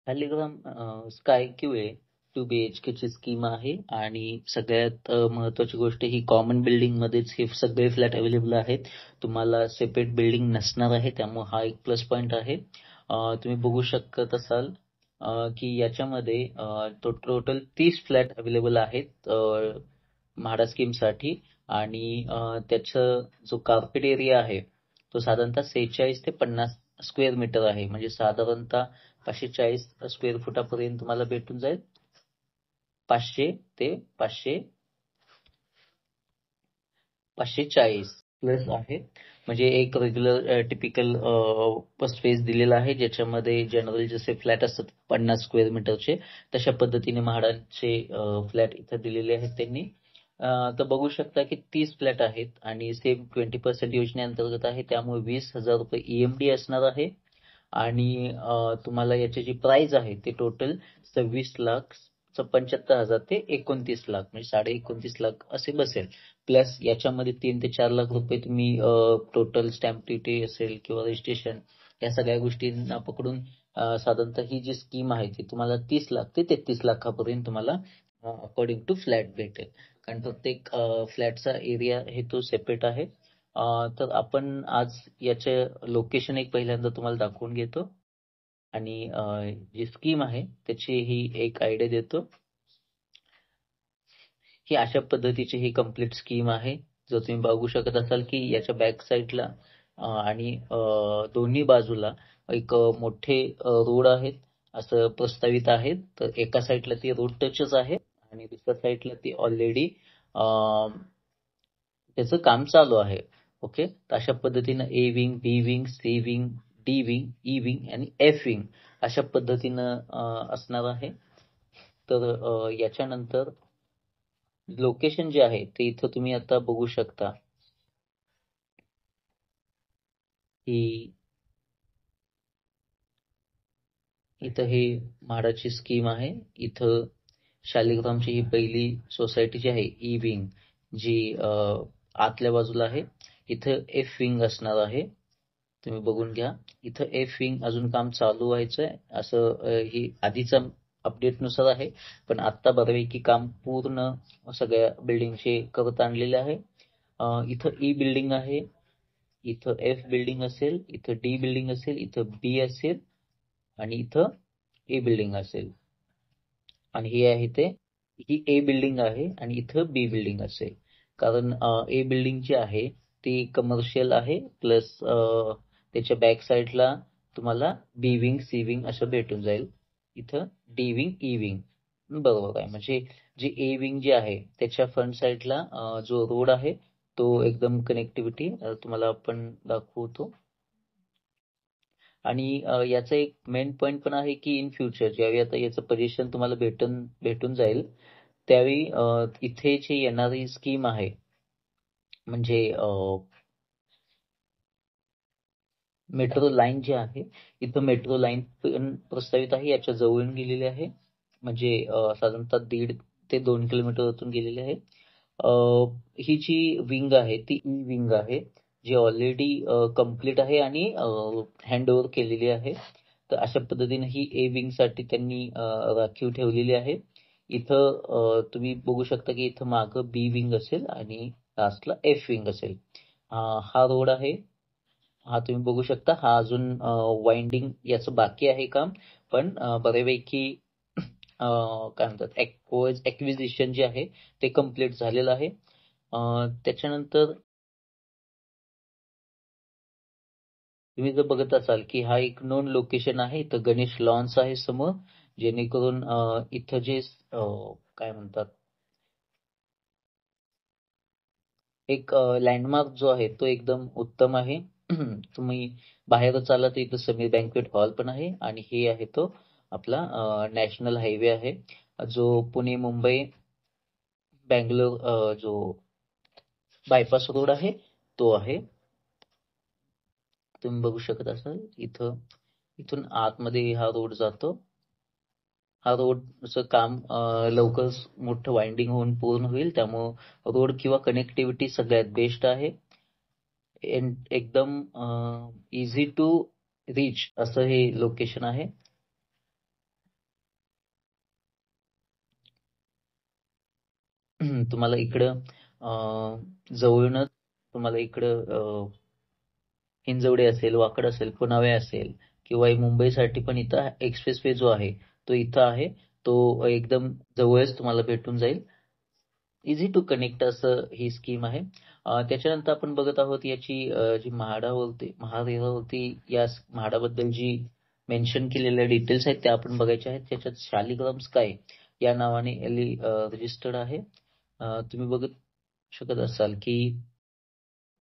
Shaligram sky Q आहे 2 BHK ची scheme आहे आणि सगळ्यात महत्वाची गोष्ट ही कॉमन बिल्डिंग मध्येच हे सगळे फ्लॅट अवेलेबल आहेत. तुम्हाला सेपरेट बिल्डिंग नसणार आहे, त्यामुळे हा एक प्लस पॉइंट आहे. तुम्ही बघू शकत असाल की याच्यामध्ये टोटल 30 फ्लॅट अवेलेबल आहेत म्हाडा स्कीमसाठी आणि त्याचा जो कार्पेट एरिया आहे तो साधारणतः 46 ते 50 स्क्वेअर मीटर आहे. म्हणजे साधारणतः 540 स्क्वेअर फुटापर्यंत तुम्हाला भेटून जाईल. 500 ते 540 प्लस आहे. म्हणजे एक रेग्युलर टिपिकल स्पेस दिलेला आहे, ज्याच्यामध्ये जनरल जसे फ्लॅट असतात 50 स्क्वेअर मीटरचे तशा पद्धतीने म्हाडाचे फ्लॅट इथं दिलेले आहेत त्यांनी. तर बघू शकता की 30 फ्लॅट आहेत आणि सेम 20% योजनेअंतर्गत आहे, त्यामुळे 20,000 रुपये EMD असणार आहे. आणि तुम्हाला याची जी प्राइस आहे ते टोटल 26,75,000 ते 29 लाख म्हणजे 29.5 लाख असे बसेल. प्लस याच्यामध्ये 3 ते 4 लाख रुपये तुम्ही टोटल स्टॅम्प ड्युटी असेल किंवा रजिस्ट्रेशन या सगळ्या गोष्टींना पकडून साधारणतः ही जी स्कीम आहे ती तुम्हाला 30 लाख ते 33 लाखापर्यंत तुम्हाला अकॉर्डिंग टू फ्लॅट भेटेल. कारण प्रत्येक फ्लॅटचा एरिया हे तो सेपरेट आहे. तर आपण आज याचे लोकेशन एक पहिल्यांदा तुम्हाला दाखवून घेतो आणि जी स्कीम आहे त्याची ही एक आयडिया देतो. ही अशा पद्धतीची ही कम्प्लीट स्कीम आहे. जर तुम्ही बघू शकत असाल की याच्या बॅक साईडला आणि दोन्ही बाजूला एक मोठे रोड आहेत असं प्रस्तावित आहेत. तर एका साईडला ती रोड टचच आहे आणि दुसऱ्या साईडला ती ऑलरेडी त्याचं काम चालू आहे. ओके, तर अशा पद्धतीनं A wing, B wing, C wing, D wing, E wing आणि F विंग अशा पद्धतीनं असणार आहे. तर याच्यानंतर लोकेशन जे आहे ते इथं तुम्ही आता बघू शकता की इथं हे म्हाडाची स्कीम आहे. इथं शालिग्रामची ही पहिली सोसायटी जी आहे E विंग जी आतल्या बाजूला आहे. इथं F विंग असणार आहे. तुम्ही बघून घ्या. इथं F विंग अजून काम चालू व्हायचंय असं ही आधीचा अपडेट नुसार आहे, पण आता बऱ्यापैकी काम पूर्ण सगळ्या बिल्डिंगचे करत आणलेले आहे. इथं E बिल्डिंग आहे, इथं F बिल्डिंग असेल, इथं D बिल्डिंग असेल, इथं B असेल आणि इथं A बिल्डिंग असेल आणि ही आहे ते ही A बिल्डिंग आहे आणि इथं B बिल्डिंग असेल. कारण A बिल्डिंग जी आहे ती कमर्शियल आहे, प्लस त्याच्या बॅक साईडला तुम्हाला B विंग, C विंग असं भेटून जाईल. इथं D विंग, E विंग बरोबर आहे. म्हणजे जी A विंग जी आहे त्याच्या फ्रंट साईडला जो रोड आहे तो एकदम कनेक्टिव्हिटी तुम्हाला आपण दाखवतो. आणि याचा एक मेन पॉईंट पण आहे की इन फ्युचर ज्यावेळी आता याचं पोझिशन तुम्हाला भेटून जाईल त्यावेळी इथे जी येणारी स्कीम आहे म्हणजे मेट्रो लाईन जी आहे, इथं मेट्रो लाईन पण प्रस्तावित आहे, याच्या जवळून गेलेली आहे. म्हणजे साधारणतः 1.5 ते 2 किलोमीटरतून गेलेली आहे. ही जी विंग आहे ती ई विंग आहे, जी ऑलरेडी कंप्लीट आहे आणि हँडओव्हर केलेली आहे. तर अशा पद्धतीने ही ए विंग साठी त्यांनी राखीव ठेवलेली आहे. इथं तुम्ही बघू शकता की इथं मागं बी विंग असेल आणि लास्टला F विंग असेल. हा रोड आहे, हा तुम्ही बघू शकता. हा अजून वाइंडिंग याचं बाकी आहे काम, पण बऱ्यापैकी काय म्हणतात ऍक्विजिशन जे आहे ते कम्प्लीट झालेलं आहे. त्याच्यानंतर तुम्ही जर बघत असाल की हा एक नोन लोकेशन आहे, तर गणेश लॉन्स आहे समोर, जेणेकरून इथं जे काय म्हणतात एक लँडमार्क जो आहे तो एकदम उत्तम आहे. तुम्ही बाहेरच आला तर इथं समीर बँक्वेट हॉल पण आहे आणि हे आहे तो आपला नॅशनल हायवे आहे, जो पुणे मुंबई बँगलोर जो बायपास रोड आहे तो आहे. तुम्ही बघू शकत असाल इथून आतमध्ये हा रोड जातो. हा रोडचं काम लवकरच मोठं वाइंडिंग होऊन पूर्ण होईल, त्यामुळं रोड किंवा कनेक्टिव्हिटी सगळ्यात बेस्ट आहे. एकदम इझी टू रीच असं हे लोकेशन आहे. तुम्हाला इकडं जवळूनच तुम्हाला इकडं हिंजवडी असेल, वाकड असेल, पुनावे असेल किंवा मुंबईसाठी पण इथं एक्सप्रेस वे जो आहे तो इथं आहे. तो एकदम जवळच तुम्हाला भेटून जाईल. इझी टू कनेक्ट असं ही स्कीम आहे. त्याच्यानंतर आपण बघत आहोत याची जी महारेरावरती या म्हाडाबद्दल जी मेन्शन केलेल्या डिटेल्स आहेत त्या आपण बघायच्या आहेत. त्याच्यात शालिग्राम स्काय या नावाने रजिस्टर्ड आहे. तुम्ही बघत शकत असाल की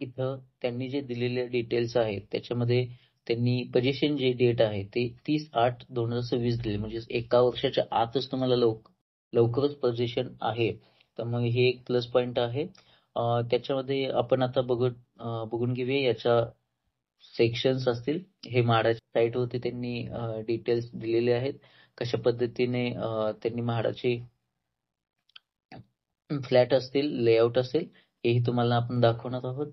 इथं त्यांनी जे दिलेले डिटेल्स आहेत त्याच्यामध्ये त्यांनी पोझिशन जे डेट आहे ते 30/8/2026 दिले, म्हणजे एका वर्षाच्या आतच तुम्हाला लवकरच पोझिशन आहे. तर मग हे एक प्लस पॉइंट आहे. त्याच्यामध्ये आपण आता बघून घेऊया याच्या सेक्शन्स असतील. हे म्हाडाच्या साईटवरती त्यांनी डिटेल्स दिलेले आहेत. कशा पद्धतीने त्यांनी म्हाडाचे फ्लॅट असतील, लेआउट असेल, हेही तुम्हाला आपण दाखवणार आहोत.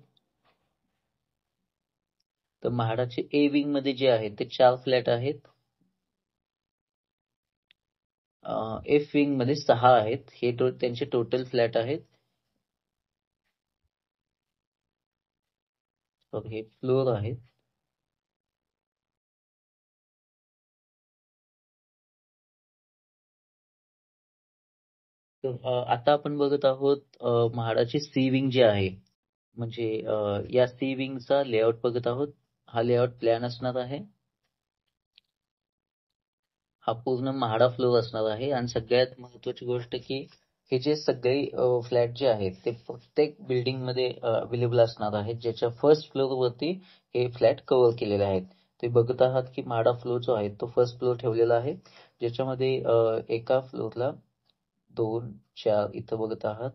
तर म्हाडाचे ए विंग मध्ये जे आहेत ते 4 फ्लॅट आहेत. एफ विंग मध्ये 6 आहेत. हे त्यांचे टोटल फ्लॅट आहेत. हे फ्लोर आहेत. तर आता आपण बघत आहोत म्हाडाचे सी विंग जे आहे, म्हणजे या सी विंगचा लेआउट बघत आहोत. हा लेआउट प्लॅन असणार आहे. हा पूर्ण म्हाडा फ्लोर असणार आहे. आणि सगळ्यात महत्वाची गोष्ट की हे जे सगळे फ्लॅट जे आहेत ते प्रत्येक बिल्डिंग मध्ये अवेलेबल असणार आहेत, ज्याच्या फर्स्ट फ्लोर वरती हे फ्लॅट कव्हर केलेले आहेत. ते बघत आहात की म्हाडा फ्लोर जो आहे तो फर्स्ट फ्लोर ठेवलेला आहे, ज्याच्यामध्ये एका फ्लोरला 2, 4 इथं बघत आहात,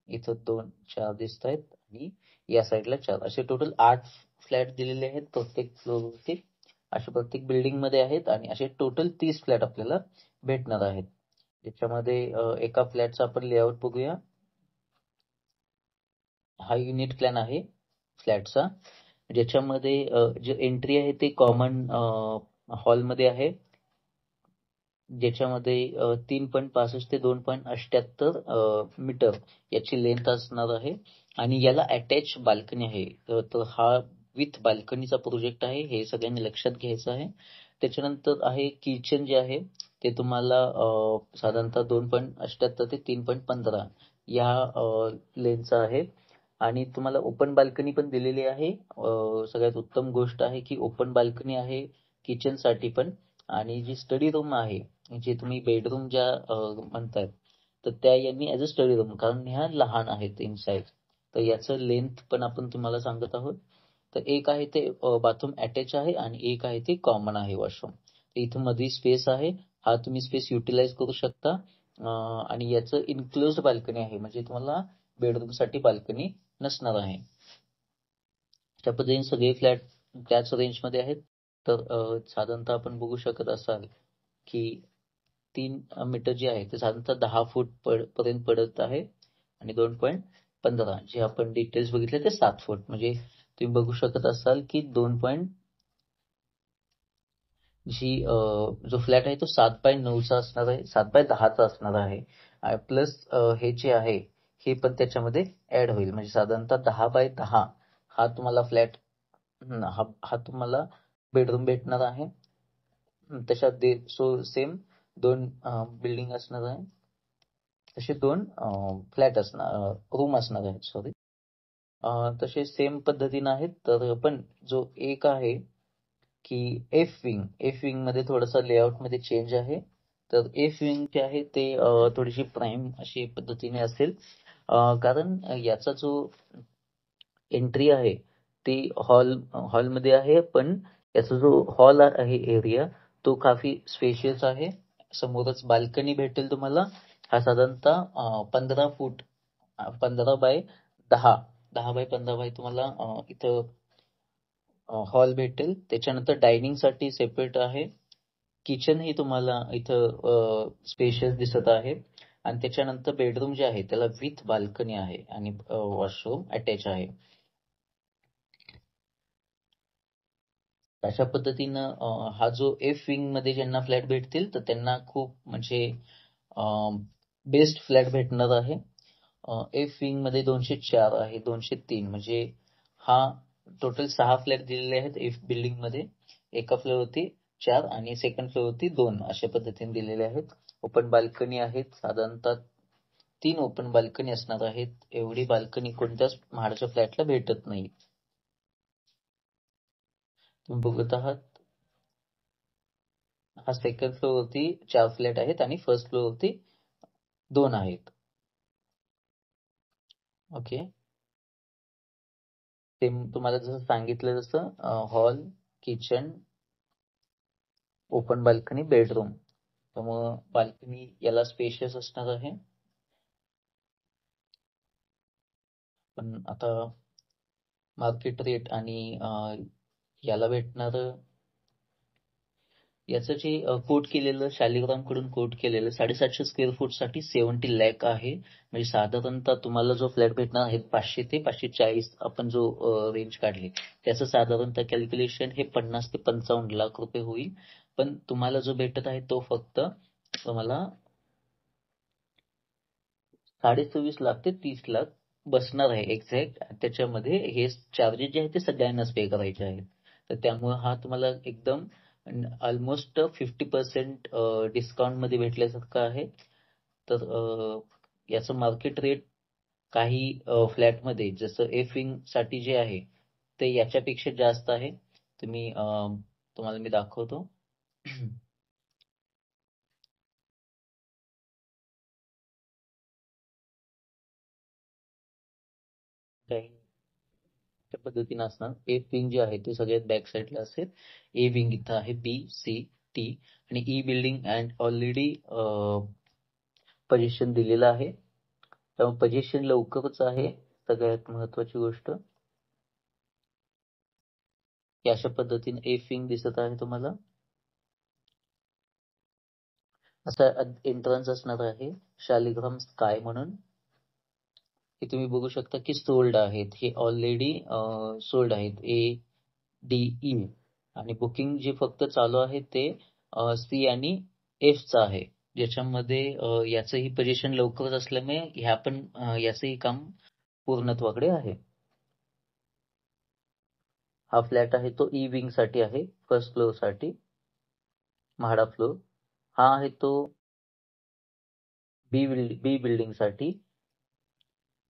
इथं 2, 4 दिसत आहेत आणि या साईडला 4, असे टोटल 8 फ्लॅट दिलेले आहेत प्रत्येक फ्लोरवरती. असे प्रत्येक बिल्डिंग मध्ये आहेत आणि असे टोटल 30 फ्लॅट आपल्याला भेटणार आहेत. ज्याच्यामध्ये एका फ्लॅटचा आपण लेआउट बघूया. हा युनिट प्लॅन आहे फ्लॅटचा, ज्याच्यामध्ये जे एंट्री आहे ते कॉमन हॉलमध्ये आहे, ज्याच्यामध्ये 3.65 ते 2.78 मीटर याची लेंथ असणार आहे. आणि याला अटॅच बाल्कनी आहे. तर हा विथ बाल्कनीचा प्रोजेक्ट आहे, हे सगळ्यांनी लक्षात घ्यायचं आहे. त्याच्यानंतर आहे किचन जे आहे ते तुम्हाला साधारणतः 2.78 ते 3.15 या लेंथचा आहे. आणि तुम्हाला ओपन बाल्कनी पण दिलेली आहे. सगळ्यात उत्तम गोष्ट आहे की ओपन बाल्कनी आहे किचन साठी पण. आणि जी स्टडी रूम आहे, जे तुम्ही बेडरूम ज्या म्हणताय, तर त्या यांनी ऍज अ स्टडी रूम, कारण ह्या लहान आहेत इन साईज, तर याचं लेंथ पण आपण तुम्हाला सांगत आहोत. तर एक आहे ते बाथरूम अटॅच आहे आणि एक आहे ते कॉमन आहे वॉशरूम. इथं मध्ये स्पेस आहे, हा तुम्ही स्पेस युटिलाइज करू शकता. आणि याचं इनक्लोज्ड बाल्कनी आहे, म्हणजे तुम्हाला बेडरूम साठी बाल्कनी नसणार आहे. त्या पद्धतीने सगळे फ्लॅट त्याच रेंज मध्ये आहेत. तर साधारणतः आपण बघू शकत असाल की 3 मीटर जे आहे ते साधारणतः 10 फूट पर्यंत पडत आहे. आणि 2.15 जे आपण डिटेल्स बघितले ते 7 फूट, म्हणजे तुम्ही बघू शकत असाल की 2. जो फ्लॅट आहे तो 7/9चा असणार आहे, 7/10चा असणार आहे. प्लस हे जे आहे हे पण त्याच्यामध्ये ऍड होईल, म्हणजे साधारणतः 10/10 हा तुम्हाला फ्लॅट, हा तुम्हाला बेडरूम भेटणार आहे. तशा सेम 2 बिल्डिंग असणार आहे, तसे 2 फ्लॅट असणार, रूम असणार आहेत, सॉरी. तसे सेम पद्धतीने आहेत. तर पण जो एक आहे की एफ विंग मध्ये थोडासा लेआउट मध्ये चेंज आहे. तर एफ विंग जे आहे ते थोडीशी प्राईम अशी पद्धतीने असेल, कारण याचा जो एंट्री आहे ती हॉलमध्ये आहे, पण याचा जो हॉल आहे एरिया तो काफी स्पेशियस आहे. समोरच बाल्कनी भेटेल तुम्हाला. हा साधारणतः 15 फूट, 15/10, 10/15 तुम्हाला इथं हॉल भेटेल. त्याच्यानंतर डायनिंग साठी सेपरेट आहे. किचन ही तुम्हाला इथं स्पेशियस दिसत आहे. आणि त्याच्यानंतर बेडरूम जे आहे त्याला विथ बाल्कनी आहे आणि वॉशरूम अटॅच आहे. अशा पद्धतीनं हा जो एफ विंग मध्ये ज्यांना फ्लॅट भेटतील तर त्यांना खूप म्हणजे बेस्ट फ्लॅट भेटणार आहे. एफ विंग मध्ये 204 आहे, 203 म्हणजे हा टोटल 6 फ्लॅट दिलेले आहेत एफ बिल्डिंग मध्ये. एका फ्लोअरवरती 4 आणि सेकंड फ्लोअरवरती 2 अशा पद्धतीने दिलेले आहेत. ओपन बाल्कनी आहेत, साधारणतः 3 ओपन बाल्कनी असणार आहेत. एवढी बाल्कनी कोणत्याच म्हाडाच्या फ्लॅटला भेटत नाही. तुम्ही बघत आहात, हा सेकंड फ्लोअरवरती 4 फ्लॅट आहेत आणि फर्स्ट फ्लोअरवरती 2 आहेत. ओके, ते तुम्हाला जसं सांगितलं तसं hall, kitchen, open balcony, bedroom. त्यामुळं बाल्कनी याला स्पेशियस असणार आहे. पण आता मार्केट रेट आणि याला भेटणार, याचं जे कोट केलेलं शालिग्राम कडून कोट केलेलं 750 स्क्वेअर फूट साठी 70 लाख आहे. म्हणजे साधारणतः तुम्हाला जो फ्लॅट भेटणार आहे 500 ते 540 आपण जो रेंज काढली, त्याचं साधारणतः कॅल्क्युलेशन हे 50 ते 55 लाख रुपये होईल. पण तुम्हाला जो भेटत आहे तो फक्त तुम्हाला 24.5 लाख ते 30 लाख बसणार आहे एक्झॅक्ट. त्याच्यामध्ये हे चार्जेस जे आहेत ते सगळ्यांनाच पे करायचे आहेत. तर त्यामुळे हा तुम्हाला एकदम ऑलमोस्ट 50% डिस्काउंट मध्ये भेटल्यासारखं आहे. तर याचं मार्केट रेट काही फ्लॅट मध्ये जसं एफ विंग साठी जे आहे ते याच्यापेक्षा जास्त आहे. तुम्हाला मी दाखवतो. काही त्या पद्धतीने असणार. ए विंग जे आहे ते सगळ्यात बॅक साईडला असेल. ए विंग इथं आहे, बी, सी, टी आणि E building and already position दिलेलं आहे. त्यामुळे पोझिशन लवकरच आहे. सगळ्यात महत्वाची गोष्ट की अशा पद्धतीने ए विंग दिसत आहे तुम्हाला. असा एंट्रन्स असणार आहे शालिग्राम स्काय म्हणून. हे तुम्ही बघू शकता की सोल्ड आहेत, हे ऑलरेडी सोल्ड आहेत ए, डी, ई. आणि बुकिंग जे फक्त चालू आहे ते सी आणि एफ चं आहे, ज्याच्यामध्ये याचंही पोझिशन लवकरच असल्यामुळे ह्या पण याचंही काम पूर्णत्वाकडे आहे. हा फ्लॅट आहे तो ई विंग साठी आहे, फर्स्ट फ्लोअर साठी, म्हाडा फ्लोअर. हा आहे तो बी बिल्डिंग साठी.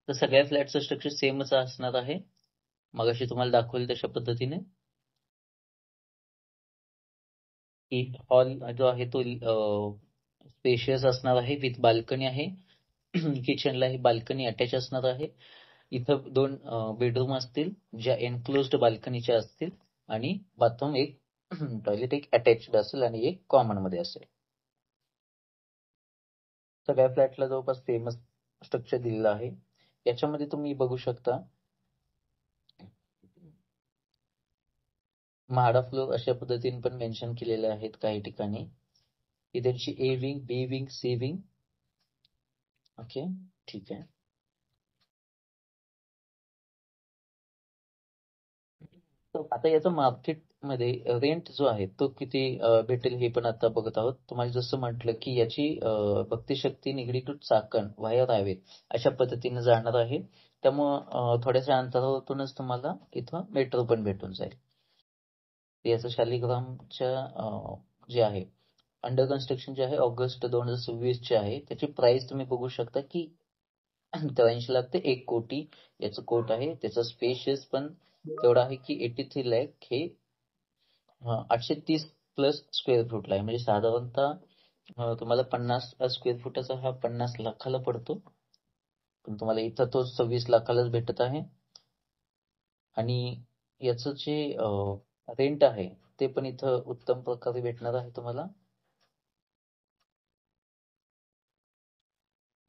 तर सगळ्या फ्लॅटचं स्ट्रक्चर सेमच असणार आहे, मगाशी तुम्हाला दाखवलं तशा पद्धतीने. की हॉल जो आहे तो स्पेशियस असणार आहे, विथ बाल्कनी आहे. किचनला ही बाल्कनी अटॅच असणार आहे. इथं 2 बेडरूम असतील ज्या एनक्लोज्ड बाल्कनीच्या असतील आणि बाथरूम एक टॉयलेट एक अटॅच्ड असेल आणि एक कॉमन मध्ये असेल. सगळ्या फ्लॅटला जवळपास सेमच स्ट्रक्चर दिलेलं आहे. याच्यामध्ये तुम्ही बघू शकता म्हाडा फ्लोर अशा पद्धतीने पण मेन्शन केलेले आहेत काही ठिकाणी. ही त्यांची A wing, B wing, C wing. Okay, ठीक आहे. तर आता याचं मार्केट मध्ये रेंट जो आहे तो किती भेटेल हे पण आता बघत आहोत. तुम्हाला जसं म्हटलं की याची भक्ती शक्ती निगडी टू चाकण व्हाया रावेत अशा पद्धतीने जाणार आहे. त्यामुळं थोड्याशा अंतरावरूनच तुम्हाला इथं मेट्रो पण भेटून जाईल. याचं शालिग्रामच्या जे आहे अंडर कन्स्ट्रक्शन जे आहे ऑगस्ट 2026 चे आहे. त्याची प्राइस तुम्ही बघू शकता की 83 लाख ते 1 कोटी याचं कोट आहे. त्याचं स्पेशियस पण तेवढं आहे की 83 लाख हे 830 प्लस स्क्वेअर फूटला आहे. म्हणजे साधारणतः तुम्हाला 50 स्क्वेअर फुटाचा हा 50 लाखाला पडतो, पण तुम्हाला इथं तो 26 लाखालाच भेटत आहे. आणि याचं जे रेंट आहे ते पण इथं उत्तम प्रकारे भेटणार आहे तुम्हाला.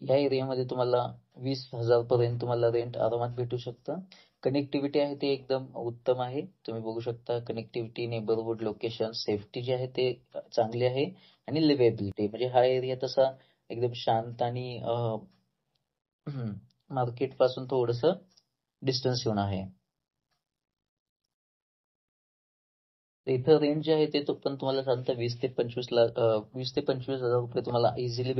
या एरियामध्ये तुम्हाला 20,000 पर्यंत तुम्हाला रेंट आरामात भेटू शकतं. कनेक्टिव्हिटी आहे ते एकदम उत्तम आहे. तुम्ही बघू शकता कनेक्टिव्हिटी, नेबरहूड, लोकेशन, सेफ्टी जे आहे ते चांगली आहे. आणि लिव्हेबिलिटी म्हणजे हा एरिया तसा एकदम शांत आणि मार्केट पासून थोडस डिस्टन्स येऊन आहे. तर इथं रेंज जे आहे ते तो पण तुम्हाला सांगता 20 ते 25 लाख 20 ते 25,000 रुपये तुम्हाला इझिली